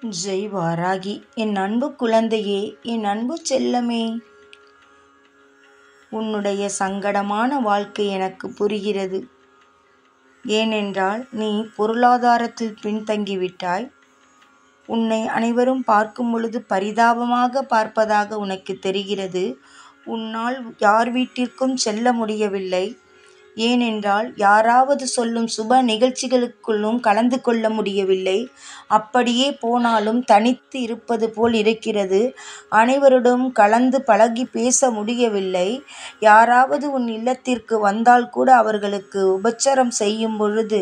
ஜெய் வாராகி. என் அன்பு குழந்தையே, என் அன்பு செல்லமே, உன்னுடைய சங்கடமான வாழ்க்கை எனக்கு புரிகிறது. ஏனென்றால் நீ பொருளாதாரத்தில் பின்தங்கிவிட்டாய். உன்னை அனைவரும் பார்க்கும் பொழுது பரிதாபமாக பார்ப்பதாக உனக்கு தெரிகிறது. உன்னால் யார் வீட்டிற்கும் செல்ல முடியவில்லை. ஏனென்றால் யாராவது சொல்லும் சுப நிகழ்ச்சிகளுக்குள்ளும் கலந்து கொள்ள முடியவில்லை. அப்படியே போனாலும் தனித்து இருப்பது போல் இருக்கிறது. அனைவருடன் கலந்து பழகி பேச முடியவில்லை. யாராவது உன் இல்லத்திற்கு வந்தால் கூட அவர்களுக்கு உபச்சாரம் செய்யும் பொழுது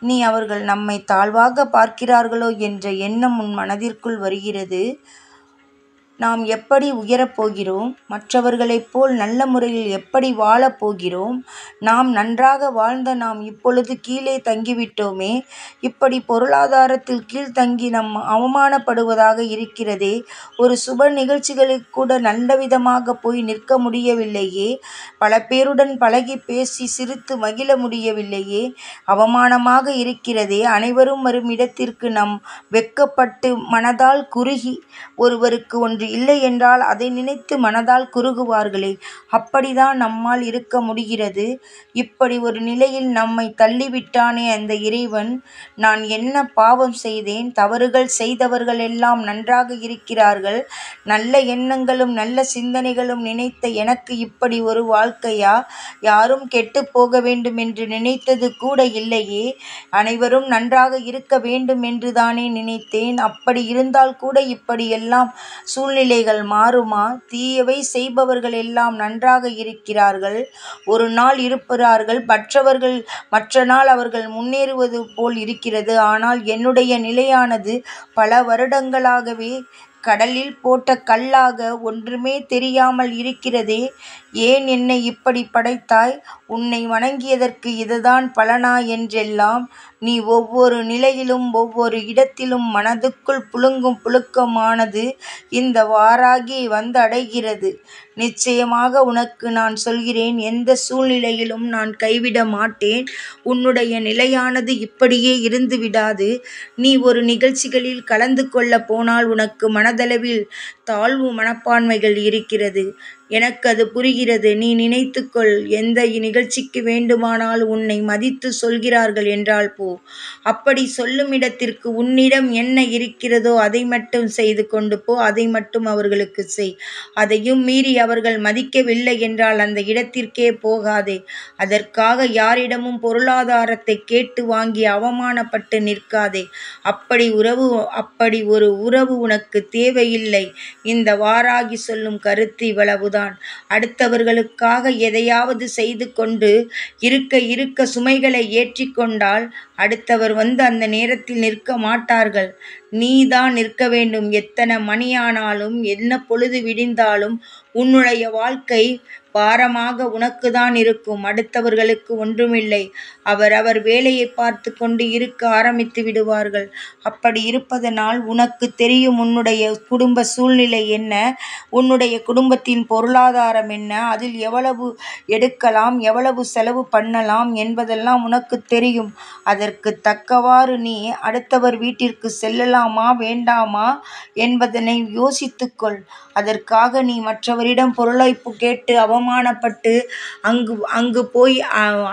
நீ அவர்கள் நம்மை தாழ்வாக பார்க்கிறார்களோ என்ற எண்ணம் உன் மனதிற்குள் வருகிறது. நாம் எப்படி உயரப்போகிறோம்? மற்றவர்களைப் போல் நல்ல முறையில் எப்படி வாழப்போகிறோம்? நாம் நன்றாக வாழ்ந்த நாம் இப்பொழுது கீழே தங்கிவிட்டோமே. இப்படி பொருளாதாரத்தில் கீழ்த்தங்கி நாம் அவமானப்படுவதாக இருக்கிறதே. ஒரு சுப நிகழ்ச்சிகளுக்கு கூட நல்ல விதமாக போய் நிற்க முடியவில்லையே. பல பேருடன் பழகி பேசி சிரித்து மகிழ முடியவில்லையே. அவமானமாக இருக்கிறதே. அனைவரும் வரும் இடத்திற்கு நாம் வெட்கப்பட்டு மனதால் குறுகி ஒருவருக்கு ஒன்று இல்லை என்றால் அதை நினைத்து மனதால் குறுகுவார்களே. அப்படிதான் நம்மால் இருக்க முடிகிறது. இப்படி ஒரு நிலையில் நம்மை தள்ளிவிட்டானே அந்த இறைவன். நான் என்ன பாவம் செய்தேன்? தவறுகள் செய்தவர்கள் எல்லாம் நன்றாக இருக்கிறார்கள். நல்ல எண்ணங்களும் நல்ல சிந்தனைகளும் நினைத்த எனக்கு இப்படி ஒரு வாழ்க்கையா? யாரும் கெட்டு போக வேண்டும் என்று நினைத்தது கூட இல்லையே. அனைவரும் நன்றாக இருக்க வேண்டும் என்று தானே நினைத்தேன். அப்படி இருந்தால் கூட இப்படியெல்லாம் சூழ்நிலைகள் மாறுமா? தீயவை செய்பவர்கள் எல்லாம் நன்றாக இருக்கிறார்கள். ஒரு நாள் இருப்பார்கள், மற்ற நாள் அவர்கள் முன்னேறுவது போல் இருக்கிறது. ஆனால் என்னுடைய நிலையானது பல வருடங்களாகவே கடலில் போட்ட கல்லாக ஒன்றுமே தெரியாமல் இருக்கிறதே. ஏன் என்னை இப்படி படைத்தாய்? உன்னை வணங்கியதற்கு இதுதான் பலனா என்றெல்லாம் நீ ஒவ்வொரு நிலையிலும் ஒவ்வொரு இடத்திலும் மனதுக்குள் புழுங்கும் புழுக்கமானது இந்த வாராகி வந்து அடைகிறது. நிச்சயமாக உனக்கு நான் சொல்கிறேன், எந்த சூழ்நிலையிலும் நான் கைவிட மாட்டேன். உன்னுடைய நிலையானது இப்படியே இருந்து விடாது. நீ ஒரு நிகழ்ச்சிகளில் கலந்து கொள்ள போனால் உனக்கு மனதளவில் தாழ்வு மனப்பான்மைகள் இருக்கிறது. எனக்கு அது புரிகிறது. நீ நினைத்துக்கொள், எந்த நிகழ்ச்சிக்கு வேண்டுமானால் உன்னை மதித்து சொல்கிறார்கள் என்றால் போ. அப்படி சொல்லும் இடத்திற்கு உன்னிடம் என்ன இருக்கிறதோ அதை மட்டும் செய்து கொண்டு போ. அதை மட்டும் அவர்களுக்கு செய். அதையும் மீறி அவர்கள் மதிக்கவில்லை என்றால் அந்த இடத்திற்கே போகாதே. அதற்காக யாரிடமும் பொருளாதாரத்தை கேட்டு வாங்கி அவமானப்பட்டு நிற்காதே. அப்படி ஒரு உறவு உனக்கு தேவையில்லை. இந்த வாராகி சொல்லும் கருத்து இவ்வளவுதான். அடுத்தவர்களுக்காக எதையாவது செய்து கொண்டு இருக்க சுமைகளை ஏற்றிக்கொண்டால் அடுத்தவர் வந்து அந்த நேரத்தில் நிற்க மாட்டார்கள். நீதான் நிற்க வேண்டும். எத்தனை மணியானாலும் என்ன பொழுது விடிந்தாலும் உன்னுடைய வாழ்க்கை பாரமாக உனக்கு தான் இருக்கும். அடுத்தவர்களுக்கு ஒன்றுமில்லை. அவர் வேலையை பார்த்து கொண்டு இருக்க ஆரம்பித்து விடுவார்கள். அப்படி இருப்பதனால் உனக்கு தெரியும் உன்னுடைய குடும்ப சூழ்நிலை என்ன, உன்னுடைய குடும்பத்தின் பொருளாதாரம் என்ன, அதில் எவ்வளவு எடுக்கலாம், எவ்வளவு செலவு பண்ணலாம் என்பதெல்லாம் உனக்கு தெரியும். அதற்கு தக்கவாறு நீ அடுத்தவர் வீட்டிற்கு செல்லலாமா வேண்டாமா என்பதனை யோசித்துக்கொள். அதற்காக நீ மற்றவரிடம் பொருளை கேட்டு அவமானப்பட்டு அங்கு போய்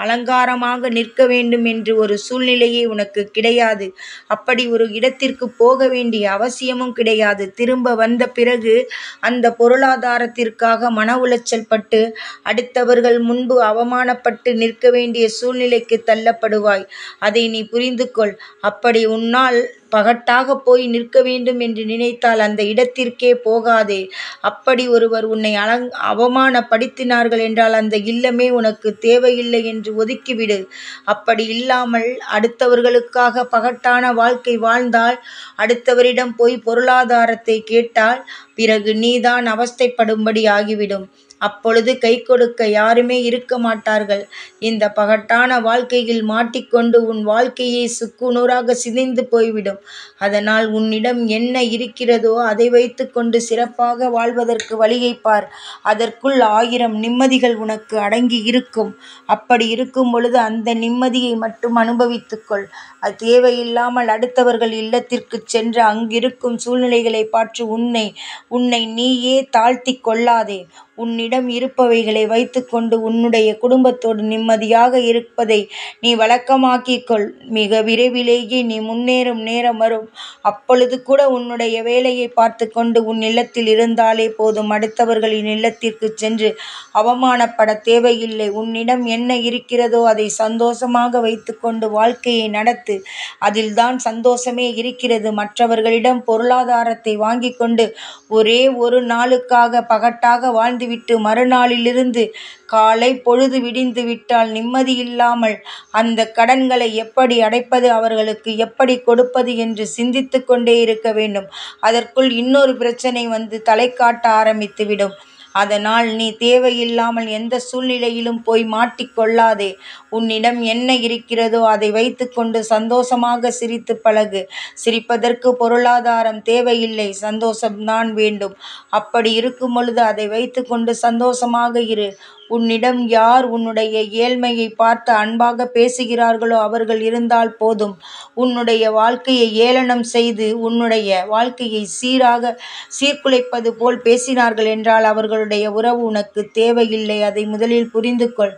அலங்காரமாக நிற்க வேண்டும் என்று ஒரு சூழ்நிலையே உனக்கு கிடையாது. அப்படி ஒரு இடத்திற்கு போக வேண்டிய அவசியமும் கிடையாது. திரும்ப வந்த பிறகு அந்த பொருளாதாரத்திற்காக மன உளைச்சல் பட்டு அடுத்தவர்கள் முன்பு அவமானப்பட்டு நிற்க வேண்டிய சூழ்நிலைக்கு தள்ளப்படுவாய். அதை நீ புரிந்து கொள். அப்படி உன்னால் பகட்டாக போய் நிற்க வேண்டும் என்று நினைத்தால் அந்த இடத்திற்கே போகாதே. அப்படி ஒருவர் உன்னை அவமானப்படுத்தினார்கள் என்றால் அந்த இல்லமே உனக்கு தேவையில்லை என்று ஒதுக்கிவிடு. அப்படி இல்லாமல் அடுத்தவர்களுக்காக பகட்டான வாழ்க்கை வாழ்ந்தால், அடுத்தவரிடம் போய் பொருளாதாரத்தை கேட்டால் பிறகு நீதான் அவஸ்தைப்படும்படி ஆகிவிடும். அப்பொழுது கை கொடுக்க யாருமே இருக்க மாட்டார்கள். இந்த பகட்டான வாழ்க்கையில் மாட்டிக்கொண்டு உன் வாழ்க்கையை சுக்குநூறாக சிதைந்து போய்விடும். அதனால் உன்னிடம் என்ன இருக்கிறதோ அதை வைத்துக்கொண்டு சிறப்பாக வாழ்வதற்கு வழியைப் பார். அதற்குள் 1000 நிம்மதிகள் உனக்கு அடங்கி இருக்கும். அப்படி இருக்கும் பொழுது அந்த நிம்மதியை மட்டும் அனுபவித்துக்கொள். அது தேவையில்லாமல் அடுத்தவர்கள் இல்லத்திற்குச் சென்று அங்கிருக்கும் சூழ்நிலைகளை பார்த்து உன்னை நீயே தாழ்த்திக் கொள்ளாதே. உன்னிடம் இருப்பவைகளை வைத்துக்கொண்டு உன்னுடைய குடும்பத்தோடு நிம்மதியாக இருப்பதை நீ வழக்கமாக்கிக்கொள். மிக விரைவிலேயே நீ முன்னேறும் நேரம் வரும். அப்பொழுது கூட உன்னுடைய வேலையை பார்த்து கொண்டு உன் இல்லத்தில் இருந்தாலே போதும். அடுத்தவர்களின் இல்லத்திற்கு சென்று அவமானப்பட தேவையில்லை. உன்னிடம் என்ன இருக்கிறதோ அதை சந்தோஷமாக வைத்துக்கொண்டு வாழ்க்கையை நடத்து. அதில்தான் சந்தோஷமே இருக்கிறது. மற்றவர்களிடம் பொருளாதாரத்தை வாங்கி கொண்டு ஒரே ஒரு நாளுக்காக பகட்டாக வாழ்ந்துவிட்டு மறுநாளிலிருந்து காலை பொழுது விடிந்து விட்டால் நிம்மதியில்லாமல் அந்த கடன்களை எப்படி அடைப்பது, அவர்களுக்கு எப்படி கொடுப்பது என்று சிந்தித்து கொண்டே இருக்க வேண்டும். அதற்குள் இன்னொரு பிரச்சனை வந்து தலை காட்ட ஆரம்பித்துவிடும். அதனால் நீ தேவையில்லாமல் எந்த சூழ்நிலையிலும் போய் மாட்டிக்கொள்ளாதே. உன்னிடம் என்ன இருக்கிறதோ அதை வைத்துக்கொண்டு சந்தோஷமாக சிரித்து பழகு. சிரிப்பதற்கு பொருளாதாரம் தேவையில்லை, சந்தோஷம்தான் வேண்டும். அப்படி இருக்கும் பொழுது அதை வைத்துக்கொண்டு சந்தோஷமாக இரு. உன்னிடம் யார் உன்னுடைய ஏழ்மையை பார்த்து அன்பாக பேசுகிறார்களோ அவர்கள் இருந்தால் போதும். உன்னுடைய வாழ்க்கையை ஏளனம் செய்து உன்னுடைய வாழ்க்கையை சீர்குலைப்பது போல் பேசினார்கள் என்றால் அவர்களுடைய உறவு உனக்கு தேவையில்லை. அதை முதலில் புரிந்து கொள்.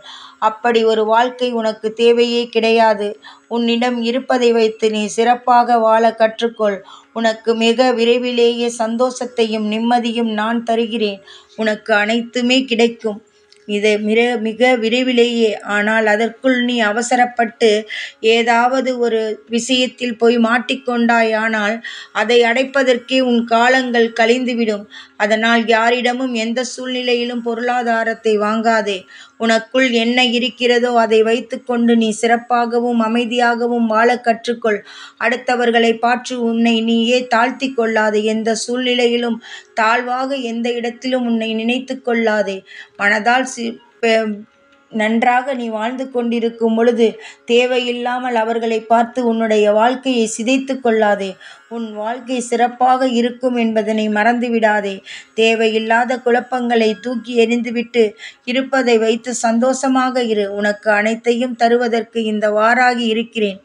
அப்படி ஒரு வாழ்க்கை உனக்கு தேவையே கிடையாது. உன்னிடம் இருப்பதை வைத்து நீ சிறப்பாக வாழ கற்றுக்கொள். உனக்கு மிக விரைவிலேயே சந்தோஷத்தையும் நிம்மதியும் நான் தருகிறேன். உனக்கு அனைத்துமே கிடைக்கும். இதை மிக விரைவிலேயே. ஆனால் அதற்குள் நீ அவசரப்பட்டு ஏதாவது ஒரு விஷயத்தில் போய் மாட்டிக்கொண்டாயானால் அதை அடைப்பதற்கே உன் காலங்கள் கழிந்துவிடும். அதனால் யாரிடமும் எந்த சூழ்நிலையிலும் பொருளாதாரத்தை வாங்காதே. உனக்குள் என்ன இருக்கிறதோ அதை வைத்துக்கொண்டு நீ சிறப்பாகவும் அமைதியாகவும் வாழ கற்றுக்கொள். அடுத்தவர்களை பார்த்து உன்னை நீயே தாழ்த்தி கொள்ளாதே. எந்த சூழ்நிலையிலும் தாழ்வாக எந்த இடத்திலும் உன்னை நினைத்து கொள்ளாதே. மனதால் நன்றாக நீ வாழ்ந்து கொண்டிருக்கும் பொழுது தேவையில்லாமல் அவர்களை பார்த்து உன்னுடைய வாழ்க்கையை சிதைத்து கொள்ளாதே. உன் வாழ்க்கை சிறப்பாக இருக்கும் என்பதனை மறந்துவிடாதே. தேவையில்லாத குழப்பங்களை தூக்கி எறிந்துவிட்டு இருப்பதை வைத்து சந்தோஷமாக இரு. உனக்கு அனைத்தையும் தருவதற்கு இந்த வாராகி இருக்கிறேன்.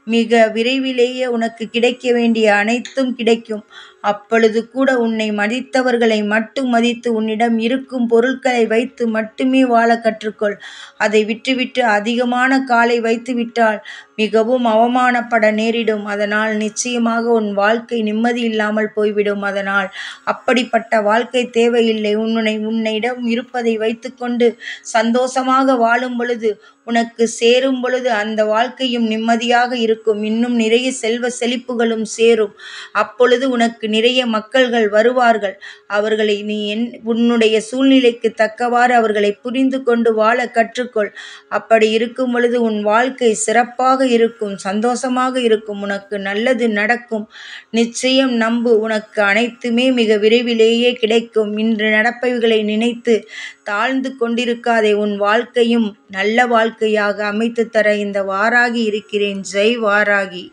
மிக விரைவிலேயே உனக்கு கிடைக்க வேண்டிய அனைத்தும் கிடைக்கும். அப்பொழுது கூட உன்னை மதித்தவர்களை மட்டும் மதித்து உன்னிடம் இருக்கும் பொருட்களை வைத்து மட்டுமே வாழ கற்றுக்கொள். அதை விட்டுவிட்டு அதிகமான காலை வைத்துவிட்டால் மிகவும் அவமானப்பட நேரிடும். அதனால் நிச்சயமாக உன் வாழ்க்கை நிம்மதி இல்லாமல் போய்விடும். அதனால் அப்படிப்பட்ட வாழ்க்கை தேவையில்லை. உன்னிடம் இருப்பதை வைத்துக்கொண்டு சந்தோஷமாக வாழும் பொழுது உனக்கு சேரும் பொழுது அந்த வாழ்க்கையும் நிம்மதியாக இருக்கும். இன்னும் நிறைய செல்வ செழிப்புகளும் சேரும். அப்பொழுது உனக்கு நிறைய மக்கள்கள் வருவார்கள். அவர்களை நீ உன்னுடைய சூழ்நிலைக்கு தக்கவாறு அவர்களை புரிந்து கொண்டு வாழ கற்றுக்கொள். அப்படி இருக்கும் பொழுது உன் வாழ்க்கை சிறப்பாக இருக்கும், சந்தோஷமாக இருக்கும். உனக்கு நல்லது நடக்கும். நிச்சயம் நம்பு. உனக்கு அனைத்துமே மிக விரைவிலேயே கிடைக்கும். இன்று நடப்பவைகளை நினைத்து தாழ்ந்து கொண்டிருக்காதே. உன் வாழ்க்கையும் நல்ல வாழ்க்கையாக அமைத்து தர இந்த வாராகி இருக்கிறேன். ஜெய் வாராகி.